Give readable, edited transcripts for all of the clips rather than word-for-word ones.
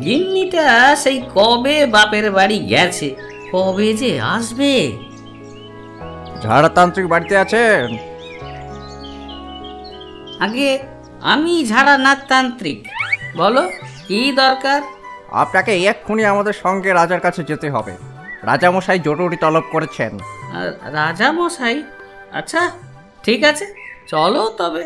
গিন্নিটা সেই কবে বাপের বাড়ি গেছে, কবে যে আসবে। ঝাড়াতান্ত্রিক বাড়িতে আছেন? আগে আমি ঝাড়ানাথ তান্ত্রিক, বলো কি দরকার? আপনাকে এক্ষুনি আমাদের সঙ্গে রাজার কাছে যেতে হবে। রাজামশাই জরুরি তলব করেছেন। রাজা মশাই? আচ্ছা ঠিক আছে, চলো তবে।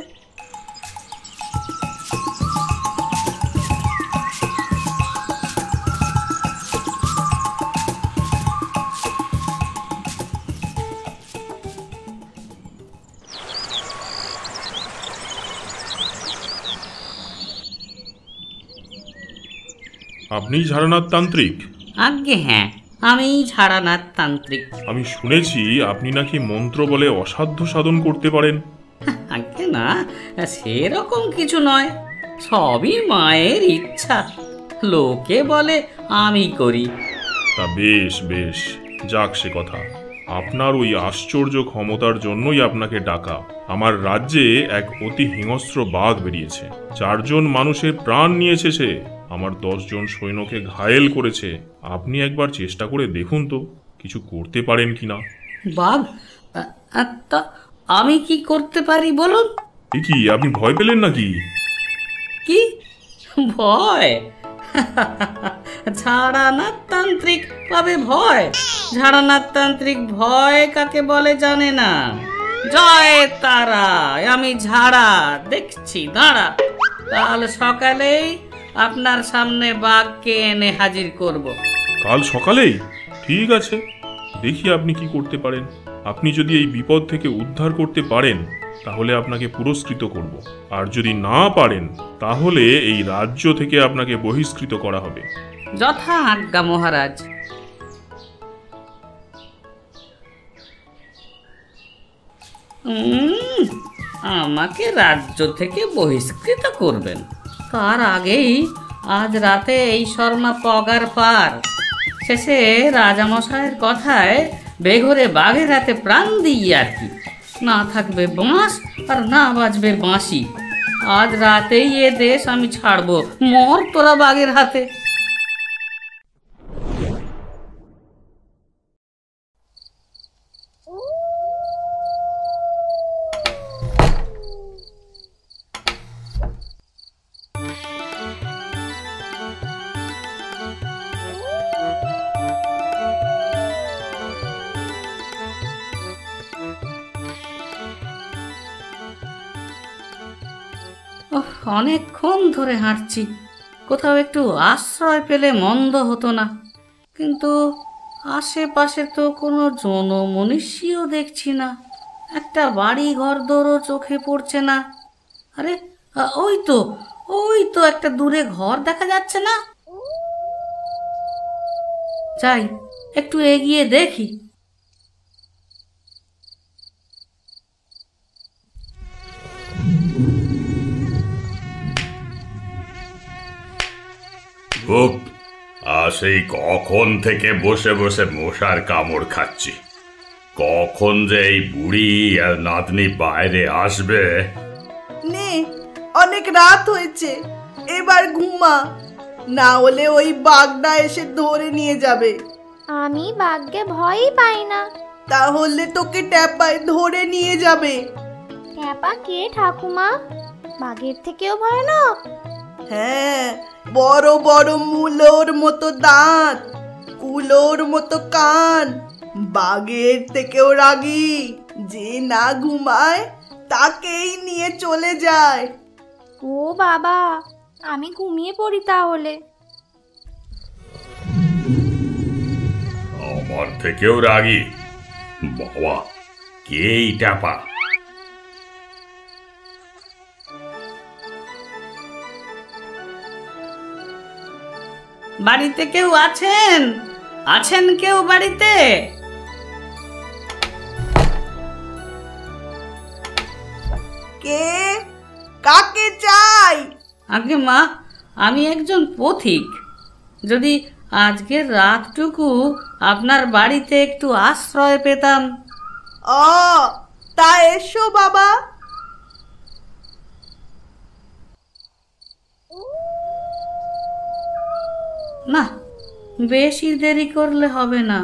আপনি ঝাড়ানাথ তান্ত্রিক? আজ্ঞে হ্যাঁ, আমি ঝাড়ানাথ তান্ত্রিক। আমি শুনেছি আপনি নাকি মন্ত্র বলে অসাধ্য সাধন করতে পারেন। আজ্ঞে না, সেরকম কিছু নয়, সবই মায়ের ইচ্ছা। লোকে বলে আমি করি। তা বেশ বেশ, যাক সে কথা। আপনার ওই আশ্চর্য ক্ষমতার জন্যই আপনাকে ডাকা। আমার রাজ্যে এক অতি হিংস্র বাঘ বেরিয়েছে, 4 জন মানুষের প্রাণ নিয়েছে সে, আমার 10 জন সৈন্যকে ঘায়েল করেছে। আপনি একবার চেষ্টা করে দেখুন তো কিছু করতে পারেন কিনা। বাঘ? তা আমি কি করতে পারি বলুন? কি আপনি ভয় পেলেন নাকি? কি ভয়? ঝাড়ানাথ তান্ত্রিক পাবে ভয়? ঝাড়ানাথ তান্ত্রিক ভয় কাকে বলে জানে না। জয় তারা, আমি ঝাড়া দেখছি, দাঁড়া। কাল সকালেই আপনার সামনে বাঘকে এনে হাজির করব। কাল সকালেই? ঠিক আছে, দেখি আপনি কি করতে পারেন। আপনি যদি এই বিপদ থেকে উদ্ধার করতে পারেন তাহলে আপনাকে পুরস্কৃত করব, আর যদি না পারেন তাহলে এই রাজ্য থেকে আপনাকে বহিষ্কৃত করা হবে। যথা আজ্ঞা মহারাজ। আমাকে রাজ্য থেকে বহিষ্কৃত করবেন? তার আগেই আজ রাতে এই শর্মা পগার পার। শেষে রাজামশাইয়ের কথায় বেঘরে বাঘের হাতে প্রাণ দিই আর কি। না থাকবে বাঁশ আর না বাজবে বাঁশি। আজ রাতেই এ দেশ আমি ছাড়বো, মর তোরা বাঘের হাতে। অনেকক্ষণ ধরে হাঁটছি, কোথাও একটু আশ্রয় পেলে মন্দ হতো না, কিন্তু আশেপাশে তো কোনো জনমনীষীও দেখছি না। একটা বাড়ি ঘর দরও চোখে পড়ছে না। আরে ওই তো একটা দূরে ঘর দেখা যাচ্ছে না? যাই একটু এগিয়ে দেখি। সেই কখন থেকে বসে বসে মশার কামড় খাচ্ছি। কখন যে এই বুড়ি আর নাতনি বাইরে আসবে। নে, অনেক রাত হয়েছে, এবার ঘুমা, না হলে ওই বাঘটা এসে ধরে নিয়ে যাবে। আমি বাঘকে ভয়ই পাই না। তাহলে তোকে ট্যাপায় ধরে নিয়ে যাবে। ট্যাপা কে ঠাকুমা? বাঘের থেকেও ভয়ানক? হ্যাঁ, বড় বড় মূলোর মতো দাঁত, কুলোর মতো কান, বাঘের থেকেও রাগী। যে না ঘুমায় তাকেই নিয়ে চলে যায়। ও বাবা, আমি ঘুমিয়ে পড়ি তাহলে। আমার থেকেও রাগী? বাবা, কে এই ট্যাপা? বাড়িতে কেউ আছেন? আছেন কেউ বাড়িতে? কে? কাকে চাই? আগে মা, আমি একজন পথিক। যদি আজকের রাতটুকু আপনার বাড়িতে একটু আশ্রয় পেতাম। তা এসো বাবা। না, বেশি দেরি করলে হবে না,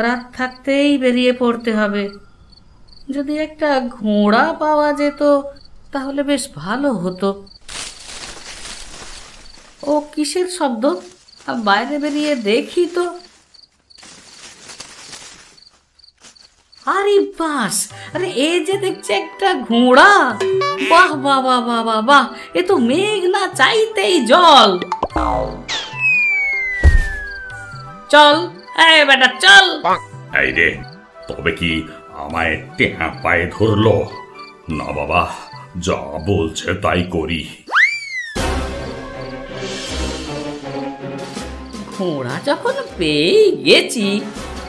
রাত থাকতেই বেরিয়ে পড়তে হবে। যদি একটা ঘোড়া পাওয়া যেত তাহলে বেশ ভালো হতো। ও কিসের শব্দ? বাইরে বেরিয়ে দেখি তো। আরে বাস, আরে এই যে দেখছে একটা ঘোড়া। বাহ বাহ বাহ বাহ বাহ বাহ, এ তো মেঘ না চাইতেই জল। চল এই বেটা চল। এই রে, তবে কি আমায় টেহা পায়ে ধরলো? না বাবা, যা বলছে তাই করি। ঘোড়া যখন পেয়ে গেছি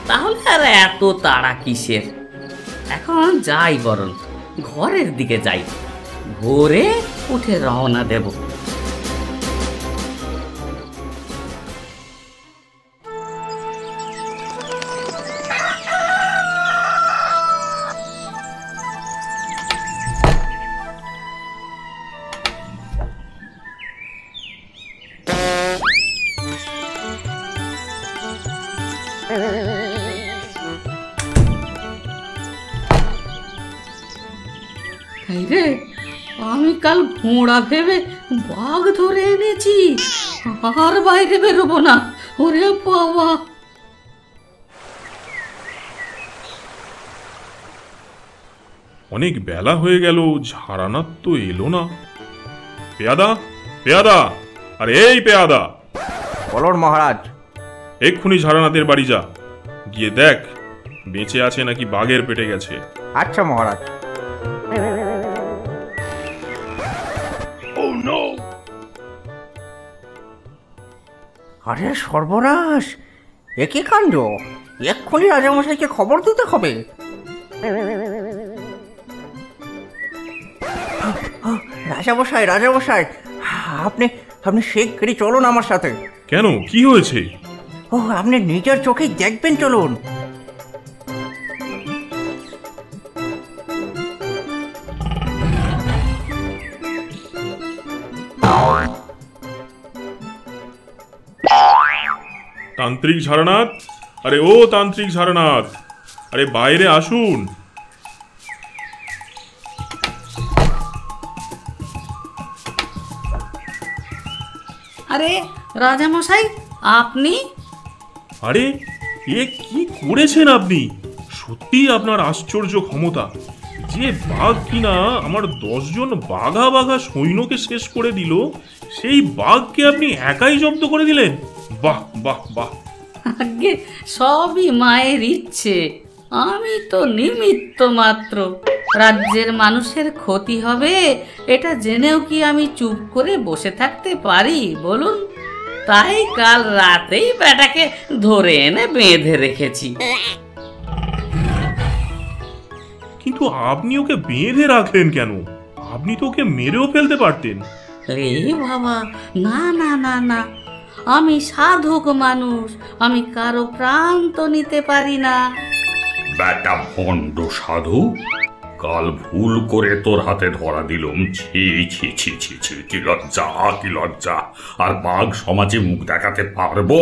তাহলে আর এত তাড়া কিসের? এখন যাই, বরং ঘরের দিকে যাই, ভোরে উঠে রওনা দেব। এই রে, আমি কাল ঘোড়া ভেবে বাঘ ধরে এনেছি, আর বাইরে বেরোবো না। ওরে বাবা! অনেক বেলা হয়ে গেল, ঝাড়ানাথ তো এলো না। পেয়াদা, পেয়াদা, আরে এই পেয়াদা, বলুন মহারাজ। এক্ষুনি ঝাড়ানাথের বাড়ি যা, গিয়ে দেখ বেঁচে আছে নাকি বাঘের পেটে গেছে। আচ্ছা মহারাজ। আরে সর্বনাশ, এ কি কাণ্ড! এক্ষুনি রাজামশাইকে খবর দিতে হবে। রাজামশাই, রাজামশাই, আপনি আপনি শিগগিরই চলুন আমার সাথে। কেন, কি হয়েছে? ও, আপনি নিজের চোখে দেখবেন, চলুন। তান্ত্রিক ঝাড়ানাথ, আরে ও তান্ত্রিক ঝাড়ানাথ, আরে বাইরে আসুন। আরে রাজামশাই, আপনি? আরে এ কি করেছেন আপনি? সত্যি আপনার আশ্চর্য ক্ষমতা। যে বাঘ কিনা আমার 10 জন বাঘা বাঘা সৈন্যকে শেষ করে দিল, সেই বাঘকে আপনি একাই জব্দ করে দিলেন। বাহ বাহ বাহ! আগে সবই মায়ের ইচ্ছে, আমি তো নিমিত্ত মাত্র। রাজ্যের মানুষের ক্ষতি হবে এটা জেনেও কি আমি চুপ করে বসে থাকতে পারি বলুন? তাই কাল রাতেই বেটাকে ধরে এনে বেঁধে রেখেছি। কিন্তু আপনি ওকে বেঁধে রাখলেন কেন? আপনি তো ওকে মেরেও ফেলতে পারতেন। রে বাবা, না না না না, আমি সাধক মানুষ, আমি কারো প্রাণ তো নিতে পারি না। বেটা ভণ্ড সাধু, কাল ভুল করে তোর হাতে ধরা দিলুম। ছি ছি ছি ছি ছি, কি লজ্জা, কি লজ্জা! আর বাঘ সমাজে মুখ দেখাতে পারবো?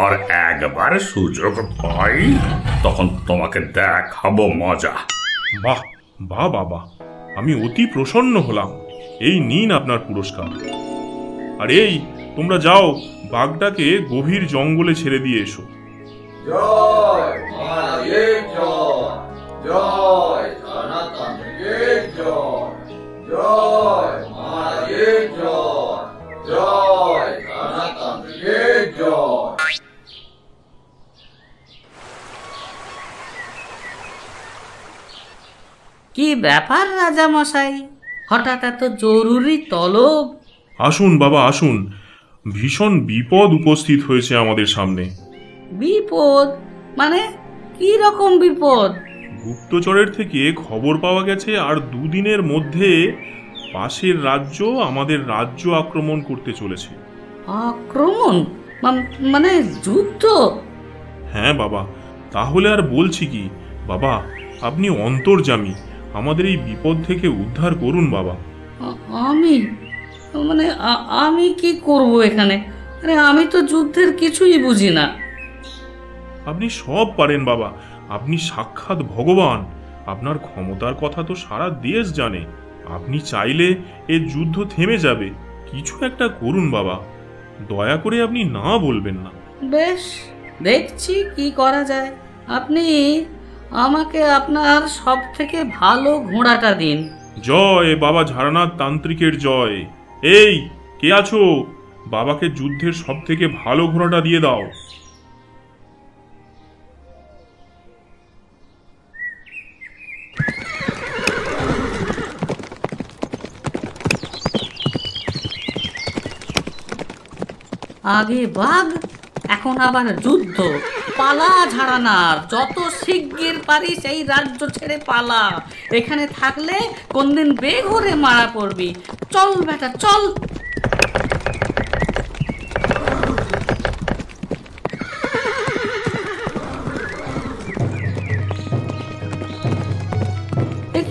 আর একবার সুযোগ পাই তখন তোমাকে দেখাবো মজা। বাহ বাহ বাবা, আমি অতি প্রসন্ন হলাম। এই নিন আপনার পুরস্কার। আর এই, তোমরা যাও, বাঘটাকে গভীর জঙ্গলে ছেড়ে দিয়ে এসো। জয় মহারাজের জয়, জয় ঝাড়ানাথের জয়, জয় মহারাজের জয়, জয় ঝাড়ানাথের জয়। কি ব্যাপার রাজামশাই, হঠাৎ এত জরুরি তলব? আসুন বাবা আসুন, ভীষণ বিপদ উপস্থিত হয়েছে আমাদের সামনে। বিপদ? মানে কি রকম বিপদ? গুপ্তচরের থেকে খবর পাওয়া গেছে আর 2 দিনের মধ্যে পাশের রাজ্য আমাদের রাজ্য আক্রমণ করতে চলেছে। আক্রমণ? মানে যুদ্ধ? হ্যাঁ বাবা, তাহলে আর বলছি কি? বাবা, আপনি অন্তর্যামী, আমাদের এই বিপদ থেকে উদ্ধার করুন বাবা। আমি মানে আমি কি করব এখানে? আরে আমি তো যুদ্ধের কিছুই বুঝি না। আপনি সব পারেন বাবা, আপনি সাক্ষাৎ ভগবান। আপনার ক্ষমতার কথা তো সারা দেশ জানে। আপনি চাইলে এ যুদ্ধ থেমে যাবে। কিছু একটা করুন বাবা, দয়া করে আপনি না বলবেন না। বেশ, দেখছি কি করা যায়। আপনি আমাকে আপনার সব থেকে ভালো ঘোড়াটা দিন। জয় বাবা ঝাড়নাথ তান্ত্রিকের জয়। এই কে আছো, বাবাকে যুদ্ধের সব থেকে ভালো ঘোড়াটা দিয়ে দাও। আগে বাঘ, এখন আবার যুদ্ধ। পালা ঝাড়ানার, যত শিগগির পারিস এই রাজ্য ছেড়ে পালা। এখানে থাকলে কোনদিন বেঘরে মারা পড়বি। চল বেটা চল।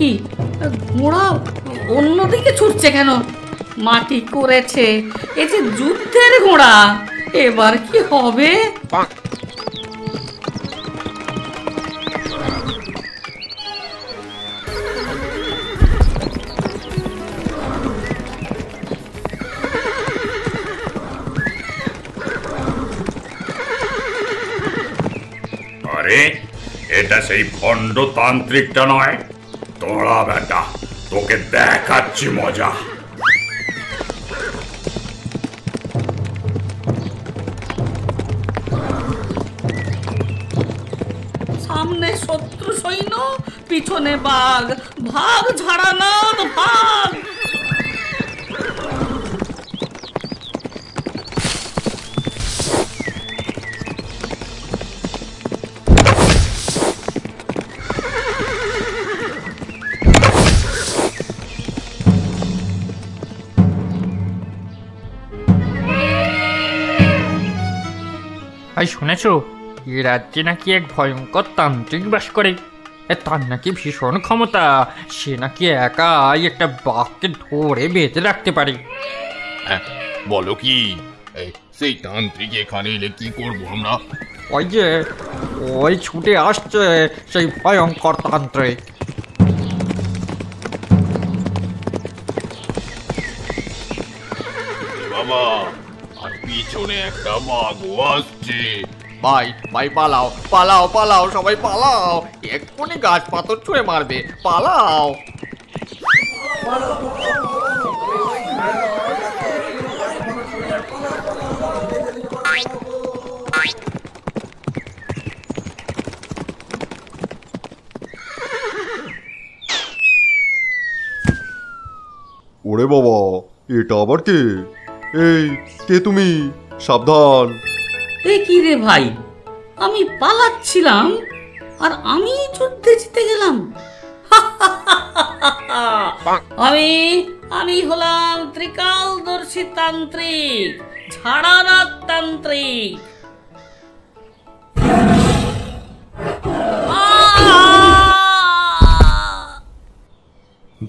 কি ঘোড়া অন্যদিকে ছুটছে কেন? মাটি করেছে, এই যে যুদ্ধের ঘোড়া। এবার কি হবে? আরে এটা সেই ভণ্ড তান্ত্রিকটা নয়? তোরা বেটা, তোকে দেখাচ্ছি মজা। সামনে শত্রু সৈন্য, পিছনে বাঘ। ভাগ ঝাড়ানাথ ভাগ। ভাই শুনেছো, এ রাজ্যে নাকি এক ভয়ঙ্কর তান্ত্রিক বাস করে। তার নাকি ভীষণ ক্ষমতা। সে নাকি একাই একটা বাঘকে ধরে বেঁধে রাখতে পারে। বলো কি? সেই তান্ত্রিক এখানে এলে কি করবো আমরা? ওই যে ওই ছুটে আসছে সেই ভয়ঙ্কর তান্ত্রিক। বাবা, আর পিছনে একটা বাঘও আসছে। ভাই ভাই পালাও পালাও পালাও, সবাই পালাও, এক্ষুনি গাছ পাথর ছুঁড়ে মারবে, পালাও। ওরে বাবা, এটা আবার কে? এই কে তুমি? সাবধান। এ কি রে ভাই, আমি পালাচ্ছিলাম আর আমি যুদ্ধে জিতে গেলাম। আমি আমি হলাম ত্রিকালদর্শী তান্ত্রিক, ঝাড়ানাথ তান্ত্রিক।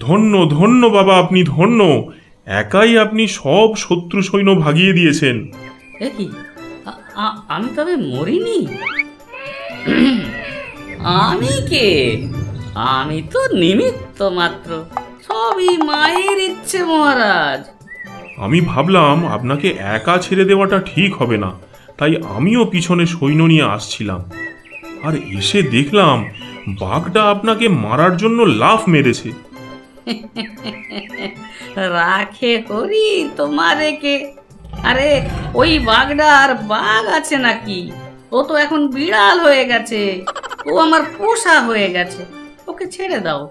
ধন্য ধন্য বাবা, আপনি ধন্য। একাই আপনি সব শত্রু সৈন্য ভাগিয়ে দিয়েছেন। এ কি, আমি তবে মরিনি? আমি কে? আমি তো নিমিত্ত মাত্র, সবই মায়ের ইচ্ছে মহারাজ। আমি ভাবলাম আপনাকে একা ছেড়ে দেওয়াটা ঠিক হবে না, তাই আমিও পিছনে সৈন্য নিয়ে আসছিলাম। আর এসে দেখলাম বাঘটা আপনাকে মারার জন্য লাফ মেরেছে। রাখে হরি তোমারে কে? আরে ওই বাঘটা আর বাঘ আছে নাকি? ও তো এখন বিড়াল হয়ে গেছে। ও আমার পোষা হয়ে গেছে, ওকে ছেড়ে দাও।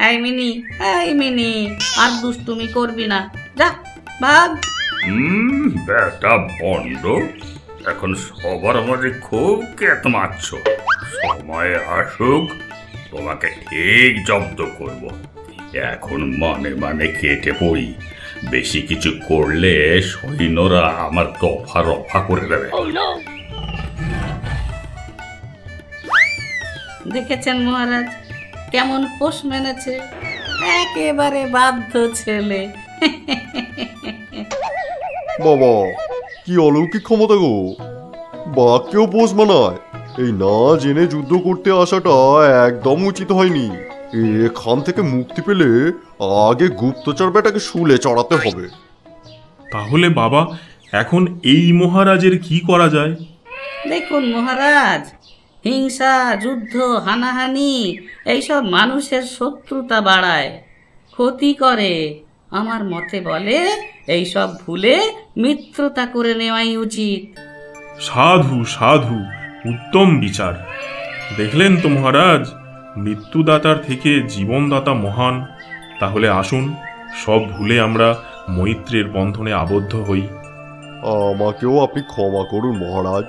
এই মিনি, এই মিনি, আর দুষ্টুমি করবি না, যা ভাগ। বেটা ভণ্ড, এখন সবার মাঝে খুব কেত মারছ। সময় আসুক, তোমাকে ঠিক জব্দ করব। এখন মানে মানে কেটে পড়ি। বেশি কিছু করলে সৈন্যরা আমার দফা রফা করে দেবে। দেখেছেন মহারাজ, কেমন পোষ মেনেছে, একেবারে বাধ্য ছেলে। বাবা, কি অলৌকিক ক্ষমতা গো! বাঘকেও পোষ মানায়। এই না জেনে যুদ্ধ করতে আসাটা একদম উচিত হয়নি। এখান থেকে মুক্তি পেলে আগে গুপ্তচর বেটাকে শুলে চড়াতে হবে। তাহলে বাবা, এখন এই মহারাজের কি করা যায়? দেখুন মহারাজ, হিংসা, যুদ্ধ, হানাহানি এইসব মানুষের শত্রুতা বাড়ায়, ক্ষতি করে। আমার মতে বলে এইসব ভুলে মিত্রতা করে নেওয়াই উচিত। সাধু সাধু, উত্তম বিচার। দেখলেন তো মহারাজ, মৃত্যুদাতার থেকে জীবনদাতা মহান। তাহলে আসুন সব ভুলে আমরা মৈত্রের বন্ধনে আবদ্ধ হই। আমাকেও আপনি ক্ষমা করুন মহারাজ।